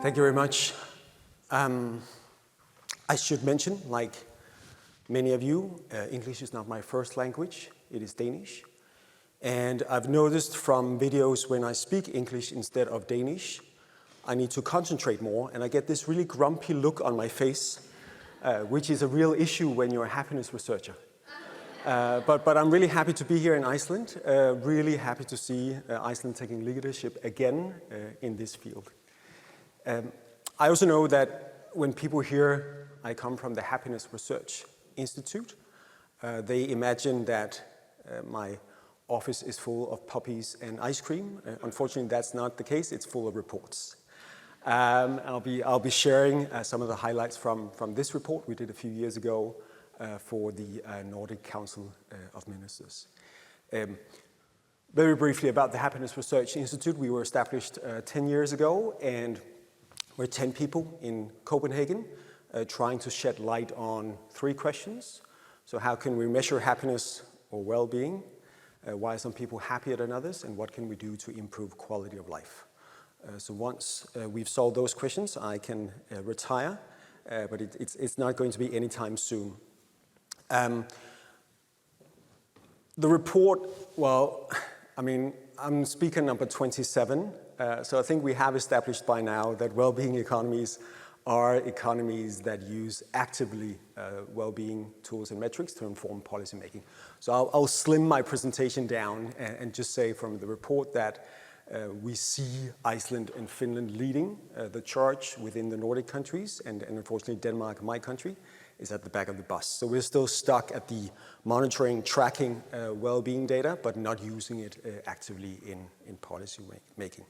Thank you very much. I should mention, like many of you, English is not my first language, it is Danish. And I've noticed from videos when I speak English instead of Danish, I need to concentrate more, and I get this really grumpy look on my face, which is a real issue when you're a happiness researcher. But I'm really happy to be here in Iceland, really happy to see Iceland taking leadership again in this field. I also know that when people hear I come from the Happiness Research Institute, they imagine that my office is full of puppies and ice cream. Unfortunately, that's not the case. It's full of reports. I'll be sharing some of the highlights from this report we did a few years ago for the Nordic Council of Ministers. Very briefly about the Happiness Research Institute, we were established 10 years ago, and we're 10 people in Copenhagen trying to shed light on 3 questions. So how can we measure happiness or well-being? Why are some people happier than others? And what can we do to improve quality of life? So once we've solved those questions, I can retire, but it's not going to be anytime soon. The report, well, I mean, I'm speaker number 27, so I think we have established by now that well-being economies are economies that use actively well-being tools and metrics to inform policymaking. So I'll slim my presentation down and just say from the report that we see Iceland and Finland leading the charge within the Nordic countries, and unfortunately Denmark, my country, is at the back of the bus. So we're still stuck at the monitoring, tracking well-being data, but not using it actively in policy making.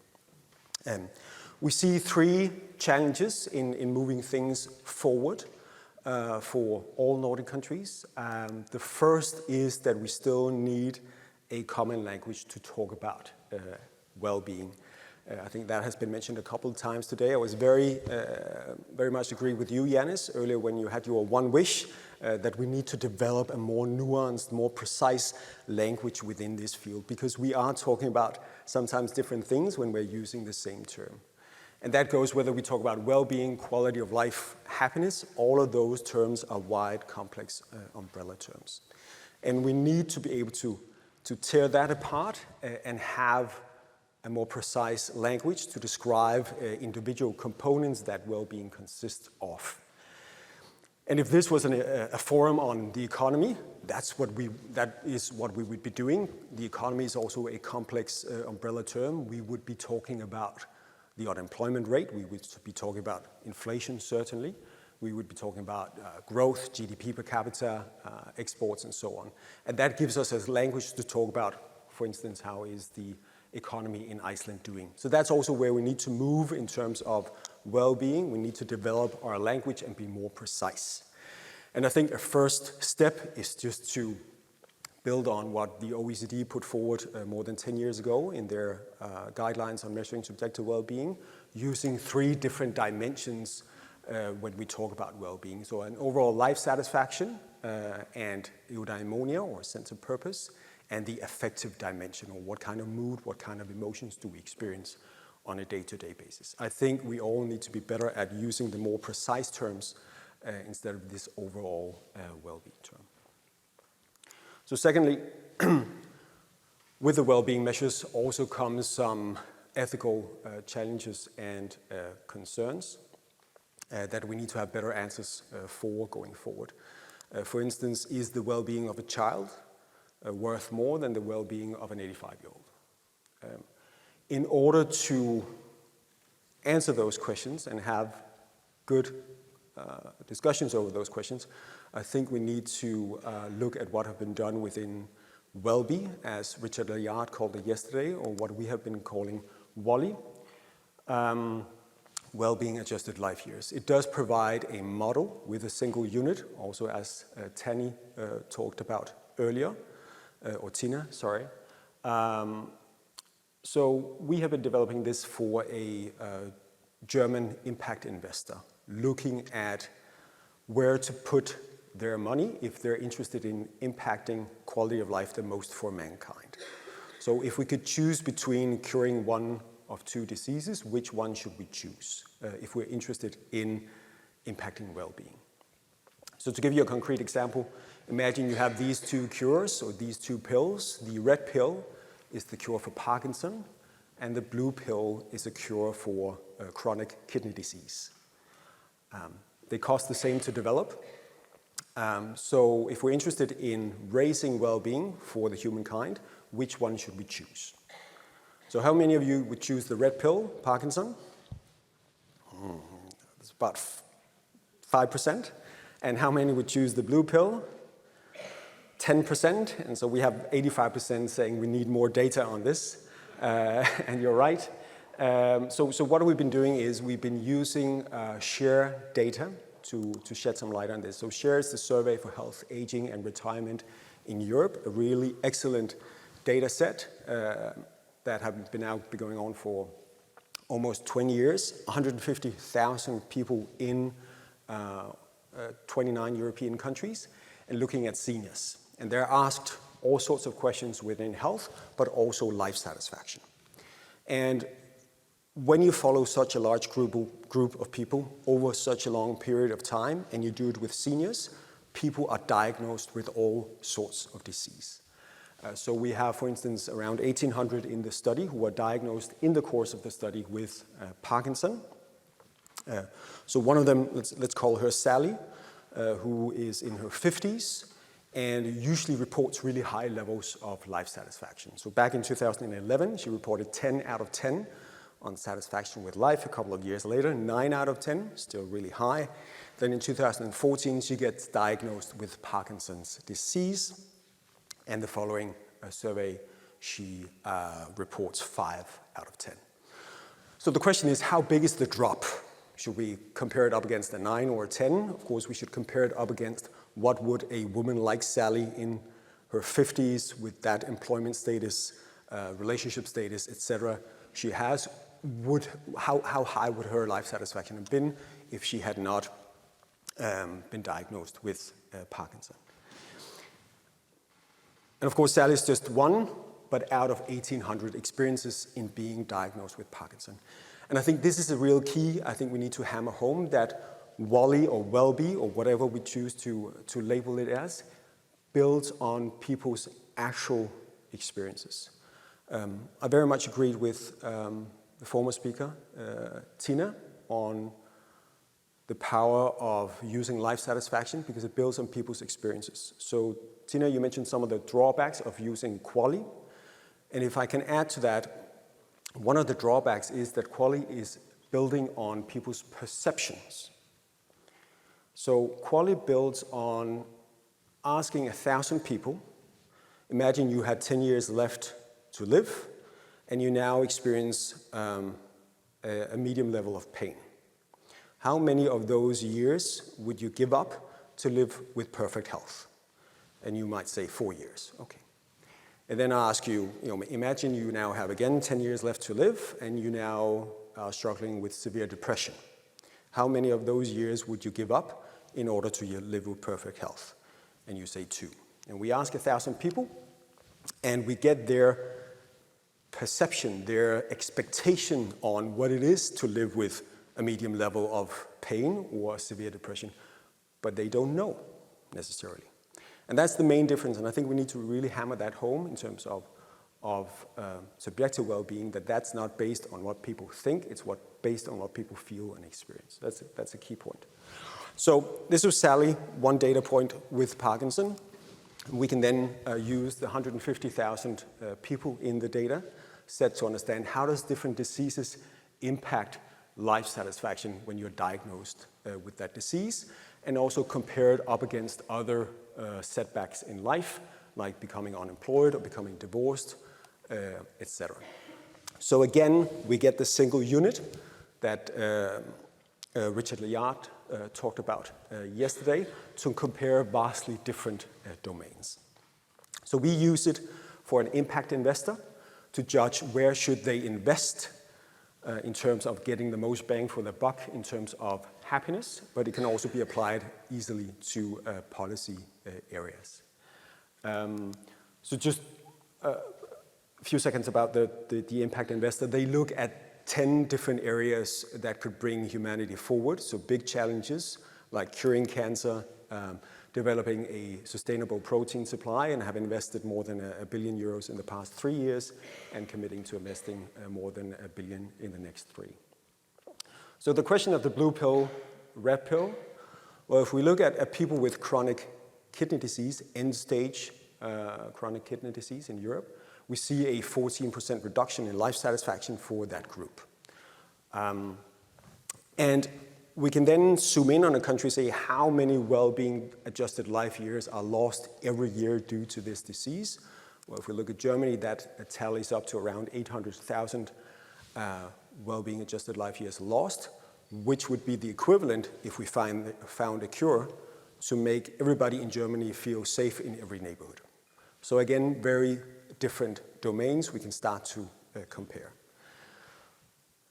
We see 3 challenges in moving things forward for all Nordic countries. The first is that we still need a common language to talk about well-being. I think that has been mentioned a couple of times today. I was very much agree with you, Jannis, earlier when you had your one wish that we need to develop a more nuanced, more precise language within this field, because we are talking about sometimes different things when we're using the same term. And that goes whether we talk about well-being, quality of life, happiness, all of those terms are wide, complex umbrella terms. And we need to be able to tear that apart and have a more precise language to describe individual components that well-being consists of. And if this was a forum on the economy, that is what we would be doing. The economy is also a complex umbrella term. We would be talking about the unemployment rate. We would be talking about inflation, certainly. We would be talking about growth, GDP per capita, exports, and so on. And that gives us a language to talk about, for instance, how is the economy in Iceland doing. So that's also where we need to move in terms of well-being. We need to develop our language and be more precise. And I think a first step is just to build on what the OECD put forward more than 10 years ago in their guidelines on measuring subjective well-being, using 3 different dimensions when we talk about well-being. So an overall life satisfaction and eudaimonia, or sense of purpose, and the affective dimension, or what kind of mood, what kind of emotions do we experience on a day-to-day basis. I think we all need to be better at using the more precise terms instead of this overall well-being term. So secondly, with the well-being measures also comes some ethical challenges and concerns that we need to have better answers for going forward. For instance, is the well-being of a child worth more than the well-being of an 85-year-old? In order to answer those questions and have good discussions over those questions, I think we need to look at what have been done within Wellbeing, as Richard Layard called it yesterday, or what we have been calling WALLY, Wellbeing Adjusted Life Years. It does provide a model with a single unit, also as Tanny talked about earlier, or Tina, sorry. So we have been developing this for a German impact investor, looking at where to put their money if they're interested in impacting quality of life the most for mankind. So if we could choose between curing one of two diseases, which one should we choose if we're interested in impacting well-being? So to give you a concrete example, imagine you have these two cures or these two pills. The red pill is the cure for Parkinson, and the blue pill is a cure for chronic kidney disease. They cost the same to develop. So if we're interested in raising well-being for the humankind, which one should we choose? So how many of you would choose the red pill, Parkinson? It's about 5%. And how many would choose the blue pill? 10%. And so we have 85% saying we need more data on this. And you're right. So what we've been doing is we've been using SHARE data to shed some light on this. So SHARE is the Survey for Health, Aging and Retirement in Europe, a really excellent data set that have been going on for almost 20 years, 150,000 people in 29 European countries, and looking at seniors. And they're asked all sorts of questions within health, but also life satisfaction. And when you follow such a large group of people over such a long period of time, and you do it with seniors, people are diagnosed with all sorts of disease. So we have, for instance, around 1,800 in the study who were diagnosed in the course of the study with Parkinson. So one of them, let's call her Sally, who is in her 50s and usually reports really high levels of life satisfaction. So back in 2011, she reported 10 out of 10 on satisfaction with life. A couple of years later, 9 out of 10, still really high. Then in 2014, she gets diagnosed with Parkinson's disease. And the following survey, she reports 5 out of 10. So the question is, how big is the drop? Should we compare it up against a 9 or a 10? Of course, we should compare it up against what would a woman like Sally in her 50s with that employment status, relationship status, etc. she has, how high would her life satisfaction have been if she had not been diagnosed with Parkinson? And of course, Sally is just one, but out of 1,800 experiences in being diagnosed with Parkinson. And I think this is a real key. I think we need to hammer home that WALI or Wellbeing or whatever we choose to label it as builds on people's actual experiences. I very much agreed with the former speaker, Tina, on the power of using life satisfaction because it builds on people's experiences. So Tina, you mentioned some of the drawbacks of using QALY. And if I can add to that, one of the drawbacks is that QALY is building on people's perceptions. So QALY builds on asking 1,000 people, imagine you had 10 years left to live, and you now experience a medium level of pain. How many of those years would you give up to live with perfect health? And you might say 4 years, okay. And then I ask you, imagine you now have again 10 years left to live and you now are struggling with severe depression. How many of those years would you give up in order to live with perfect health? And you say 2. And we ask 1,000 people and we get their perception, their expectation on what it is to live with a medium level of pain or severe depression, but they don't know necessarily. And that's the main difference, and I think we need to really hammer that home in terms of subjective well-being, that's not based on what people think, it's based on what people feel and experience. That's a key point. So this was Sally, one data point with Parkinson. We can then use the 150,000 people in the data set to understand how does different diseases impact life satisfaction when you're diagnosed with that disease, and also compare it up against other setbacks in life, like becoming unemployed or becoming divorced, etc. So again, we get the single unit that Richard Layard talked about yesterday to compare vastly different domains. So we use it for an impact investor to judge where should they invest in terms of getting the most bang for the buck in terms of happiness, but it can also be applied easily to policy areas. So just a few seconds about the impact investor. They look at 10 different areas that could bring humanity forward. So big challenges like curing cancer, developing a sustainable protein supply, and have invested more than €1 billion in the past 3 years, and committing to investing more than €1 billion in the next 3. So the question of the blue pill, red pill, well, if we look at people with chronic kidney disease, end-stage chronic kidney disease in Europe, we see a 14% reduction in life satisfaction for that group. And we can then zoom in on a country, say how many well-being adjusted life years are lost every year due to this disease. Well, if we look at Germany, that tallies up to around 800,000 well-being adjusted life years lost, which would be the equivalent, if we found a cure, to make everybody in Germany feel safe in every neighborhood. So again, very different domains we can start to compare.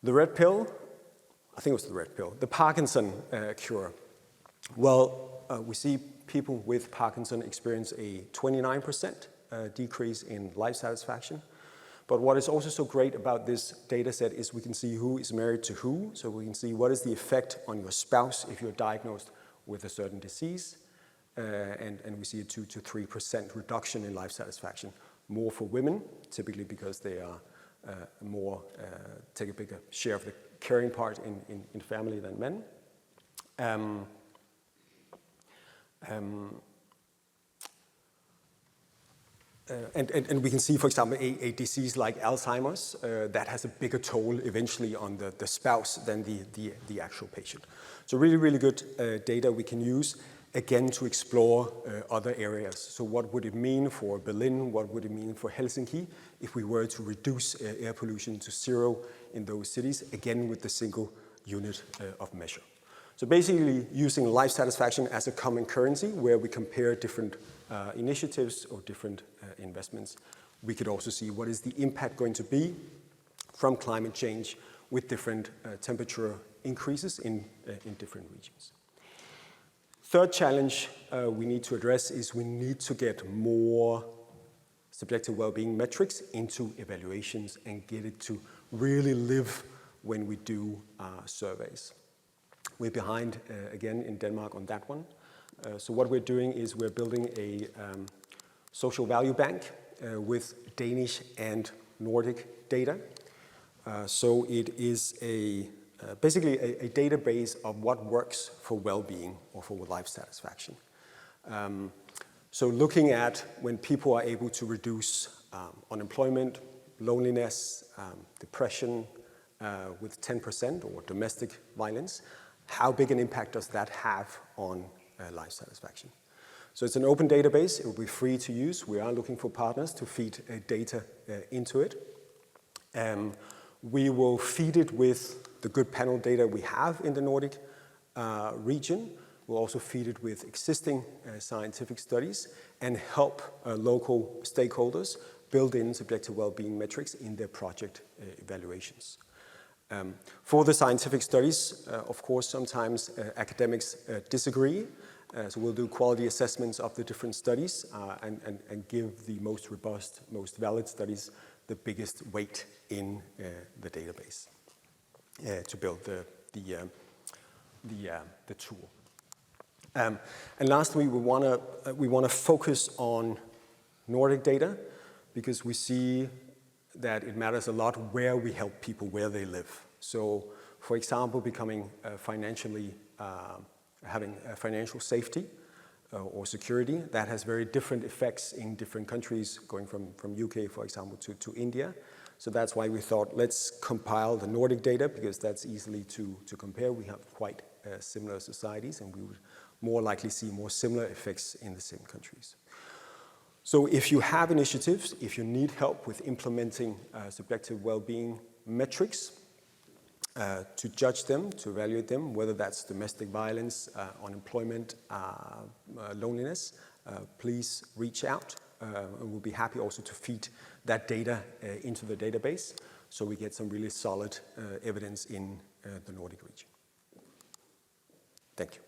The red pill, I think it was the red pill, the Parkinson cure. Well, we see people with Parkinson experience a 29% decrease in life satisfaction. But what is also so great about this data set is we can see who is married to who. So we can see what is the effect on your spouse if you're diagnosed with a certain disease. And we see a 2 to 3% reduction in life satisfaction. More for women, typically because they are take a bigger share of the caring part in family than men. And we can see, for example, a disease like Alzheimer's that has a bigger toll eventually on the spouse than the actual patient. So really, really good data we can use, again, to explore other areas. So what would it mean for Berlin? What would it mean for Helsinki if we were to reduce air pollution to 0 in those cities, again, with the single unit of measure? So basically using life satisfaction as a common currency where we compare different initiatives or different investments. We could also see what is the impact going to be from climate change with different temperature increases in different regions. Third challenge we need to address is we need to get more subjective well-being metrics into evaluations and get it to really live when we do surveys. We're behind, again, in Denmark on that one. So what we're doing is we're building a social value bank with Danish and Nordic data. So it is basically a database of what works for well-being or for life satisfaction. So looking at when people are able to reduce unemployment, loneliness, depression with 10% or domestic violence, how big an impact does that have on life satisfaction? So it's an open database. It will be free to use. We are looking for partners to feed data into it. We will feed it with the good panel data we have in the Nordic region. We'll also feed it with existing scientific studies and help local stakeholders build in subjective well-being metrics in their project evaluations. For the scientific studies, of course, sometimes academics disagree. So we'll do quality assessments of the different studies and give the most robust, most valid studies the biggest weight in the database to build the tool. And lastly, we want to focus on Nordic data because we see that it matters a lot where we help people, where they live. So, for example, becoming financially, having financial safety or security, that has very different effects in different countries, going from UK, for example, to India. So that's why we thought, let's compile the Nordic data because that's easily to compare. We have quite similar societies and we would more likely see more similar effects in the same countries. So if you have initiatives, if you need help with implementing subjective well-being metrics to judge them, to evaluate them, whether that's domestic violence, unemployment, loneliness, please reach out. And we'll be happy also to feed that data into the database so we get some really solid evidence in the Nordic region. Thank you.